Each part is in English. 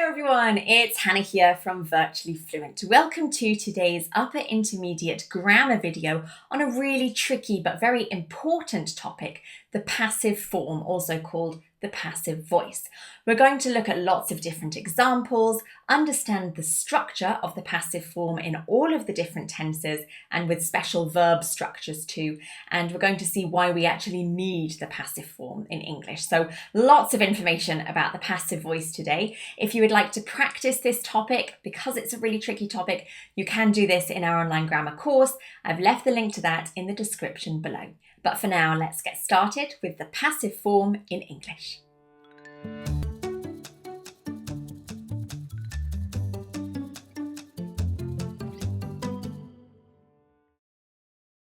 everyone, it's Hannah here from Virtually Fluent. Welcome to today's upper intermediate grammar video on a really tricky but very important topic, the passive form, also called the passive voice. We're going to look at lots of different examples, understand the structure of the passive form in all of the different tenses and with special verb structures too, and we're going to see why we actually need the passive form in English. So lots of information about the passive voice today. If you would like to practice this topic, because it's a really tricky topic, you can do this in our online grammar course. I've left the link to that in the description below. But for now, let's get started with the passive form in English.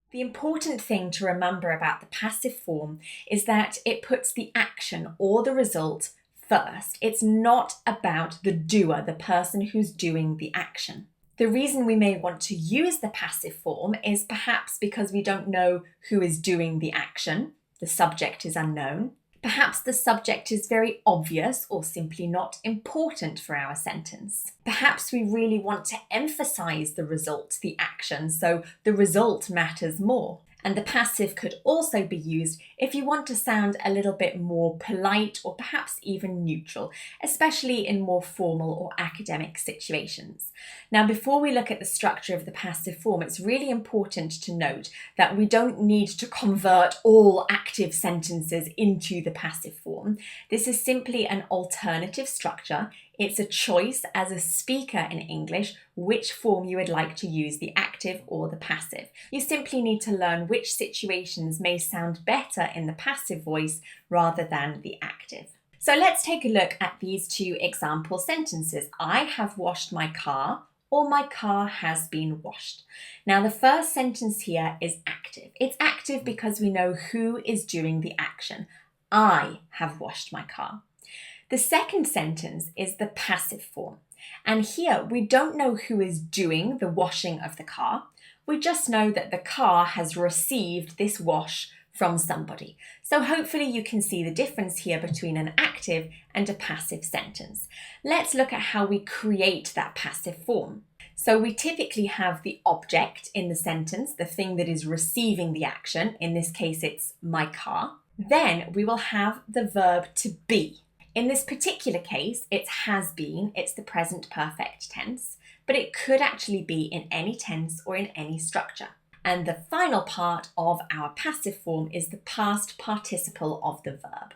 The important thing to remember about the passive form is that it puts the action or the result first. It's not about the doer, the person who's doing the action. The reason we may want to use the passive form is perhaps because we don't know who is doing the action. The subject is unknown. Perhaps the subject is very obvious or simply not important for our sentence. Perhaps we really want to emphasize the result, the action, so the result matters more. And the passive could also be used if you want to sound a little bit more polite or perhaps even neutral, especially in more formal or academic situations. Now, before we look at the structure of the passive form, it's really important to note that we don't need to convert all active sentences into the passive form. This is simply an alternative structure. It's a choice as a speaker in English which form you would like to use, the active or the passive. You simply need to learn which situations may sound better in the passive voice rather than the active. So let's take a look at these two example sentences. I have washed my car, or my car has been washed. Now the first sentence here is active. It's active because we know who is doing the action. I have washed my car. The second sentence is the passive form. And here we don't know who is doing the washing of the car. We just know that the car has received this wash from somebody. So hopefully you can see the difference here between an active and a passive sentence. Let's look at how we create that passive form. So we typically have the object in the sentence, the thing that is receiving the action. In this case, it's my car. Then we will have the verb to be. In this particular case, it has been, it's the present perfect tense, but it could actually be in any tense or in any structure. And the final part of our passive form is the past participle of the verb.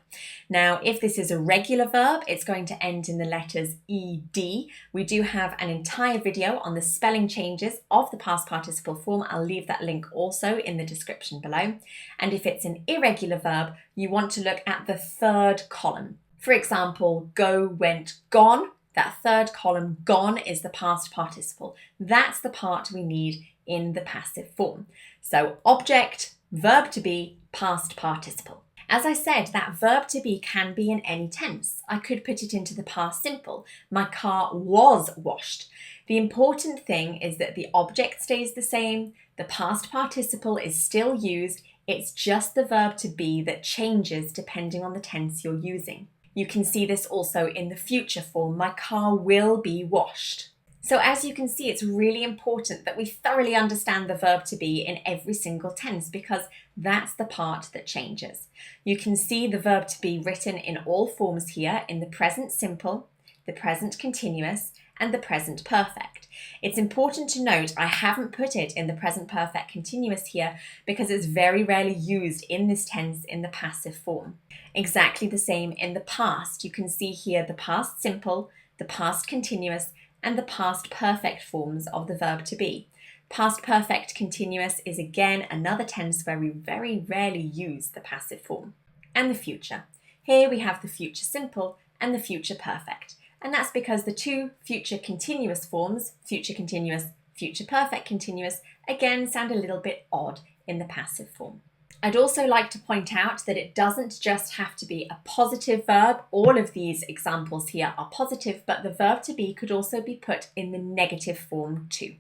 Now, if this is a regular verb, it's going to end in the letters ed. We do have an entire video on the spelling changes of the past participle form. I'll leave that link also in the description below. And if it's an irregular verb, you want to look at the third column. For example, go, went, gone. That third column, gone, is the past participle. That's the part we need in the passive form. So object, verb to be, past participle. As I said, that verb to be can be in any tense. I could put it into the past simple. My car was washed. The important thing is that the object stays the same, the past participle is still used, it's just the verb to be that changes depending on the tense you're using. You can see this also in the future form, my car will be washed. So as you can see, it's really important that we thoroughly understand the verb to be in every single tense because that's the part that changes. You can see the verb to be written in all forms here in the present simple, the present continuous, and the present perfect. It's important to note I haven't put it in the present perfect continuous here because it's very rarely used in this tense in the passive form. Exactly the same in the past. You can see here the past simple, the past continuous, and the past perfect forms of the verb to be. Past perfect continuous is again another tense where we very rarely use the passive form. And the future. Here we have the future simple and the future perfect. And that's because the two future continuous forms, future continuous, future perfect continuous, again sound a little bit odd in the passive form. I'd also like to point out that it doesn't just have to be a positive verb. All of these examples here are positive, but the verb to be could also be put in the negative form too.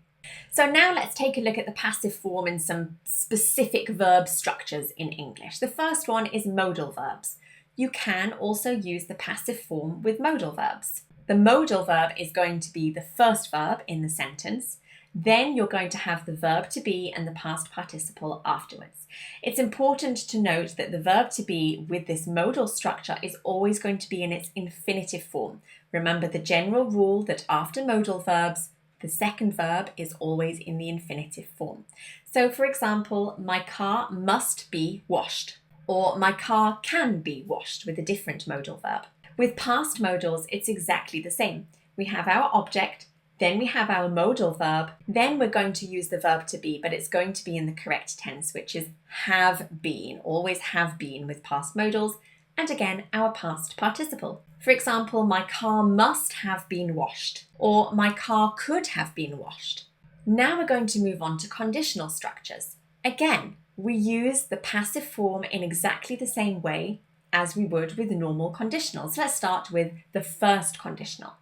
So now let's take a look at the passive form in some specific verb structures in English. The first one is modal verbs. You can also use the passive form with modal verbs. The modal verb is going to be the first verb in the sentence. Then you're going to have the verb to be and the past participle afterwards. It's important to note that the verb to be with this modal structure is always going to be in its infinitive form. Remember the general rule that after modal verbs, the second verb is always in the infinitive form. So for example, my car must be washed, or my car can be washed with a different modal verb. With past modals, it's exactly the same. We have our object, then we have our modal verb, then we're going to use the verb to be, but it's going to be in the correct tense, which is have been, always have been with past modals, and again, our past participle. For example, my car must have been washed, or my car could have been washed. Now we're going to move on to conditional structures. Again, we use the passive form in exactly the same way as we would with normal conditionals. Let's start with the first conditional.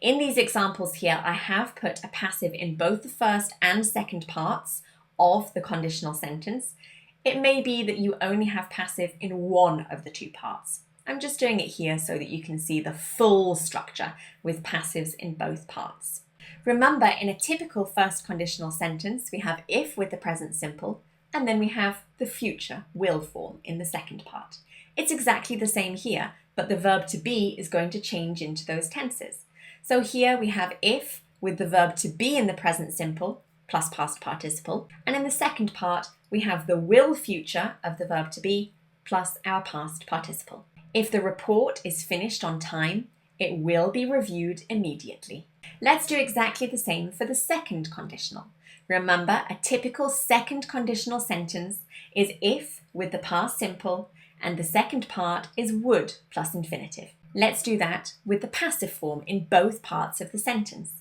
In these examples here, I have put a passive in both the first and second parts of the conditional sentence. It may be that you only have passive in one of the two parts. I'm just doing it here so that you can see the full structure with passives in both parts. Remember, in a typical first conditional sentence, we have if with the present simple, and then we have the future will form in the second part. It's exactly the same here, but the verb to be is going to change into those tenses. So here we have if with the verb to be in the present simple plus past participle, and in the second part we have the will future of the verb to be plus our past participle. If the report is finished on time, it will be reviewed immediately. Let's do exactly the same for the second conditional. Remember, a typical second conditional sentence is if with the past simple, and the second part is would plus infinitive. Let's do that with the passive form in both parts of the sentence.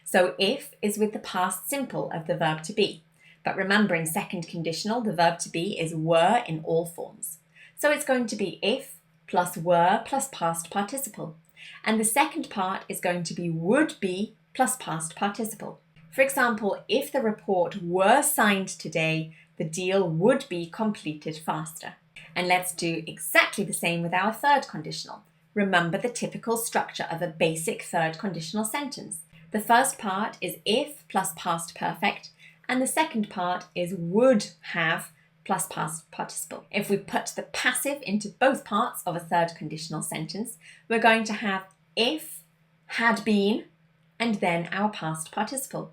So if is with the past simple of the verb to be. But remember, in second conditional, the verb to be is were in all forms. So it's going to be if plus were plus past participle. And the second part is going to be would be plus past participle. For example, if the report were signed today, the deal would be completed faster. And let's do exactly the same with our third conditional. Remember the typical structure of a basic third conditional sentence. The first part is if plus past perfect, and the second part is would have plus past participle. If we put the passive into both parts of a third conditional sentence, we're going to have if had been, and then our past participle.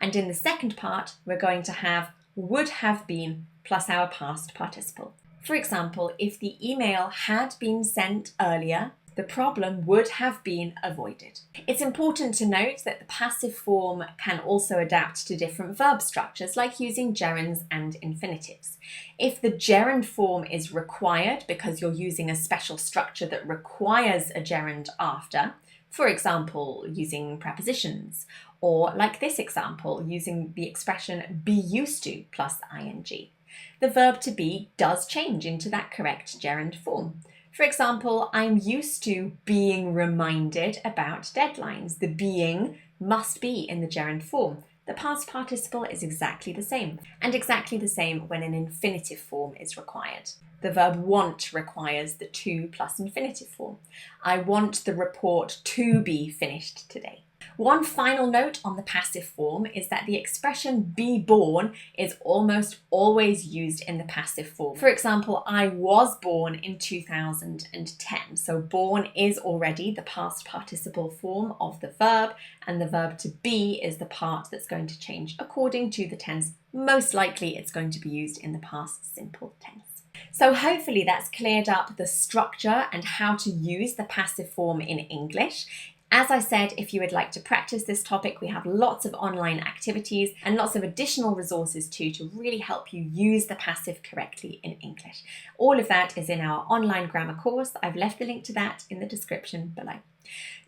And in the second part, we're going to have would have been plus our past participle. For example, if the email had been sent earlier, the problem would have been avoided. It's important to note that the passive form can also adapt to different verb structures, like using gerunds and infinitives. If the gerund form is required because you're using a special structure that requires a gerund after, for example, using prepositions, or like this example, using the expression be used to plus ing, the verb to be does change into that correct gerund form. For example, I'm used to being reminded about deadlines. The being must be in the gerund form. The past participle is exactly the same, and exactly the same when an infinitive form is required. The verb want requires the to plus infinitive form. I want the report to be finished today. One final note on the passive form is that the expression be born is almost always used in the passive form. For example, I was born in 2010. So born is already the past participle form of the verb, and the verb to be is the part that's going to change according to the tense. Most likely it's going to be used in the past simple tense. So hopefully that's cleared up the structure and how to use the passive form in English. As I said, if you would like to practice this topic, we have lots of online activities and lots of additional resources too to really help you use the passive correctly in English. All of that is in our online grammar course. I've left the link to that in the description below.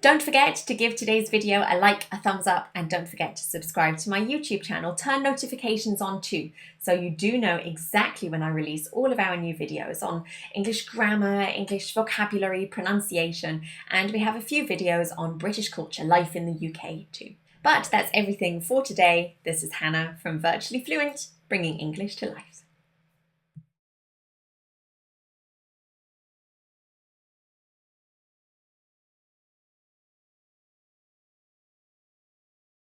Don't forget to give today's video a like, a thumbs up, and don't forget to subscribe to my YouTube channel. Turn notifications on too, so you do know exactly when I release all of our new videos on English grammar, English vocabulary, pronunciation, and we have a few videos on British culture, life in the UK too. But that's everything for today. This is Hannah from Virtually Fluent, bringing English to life.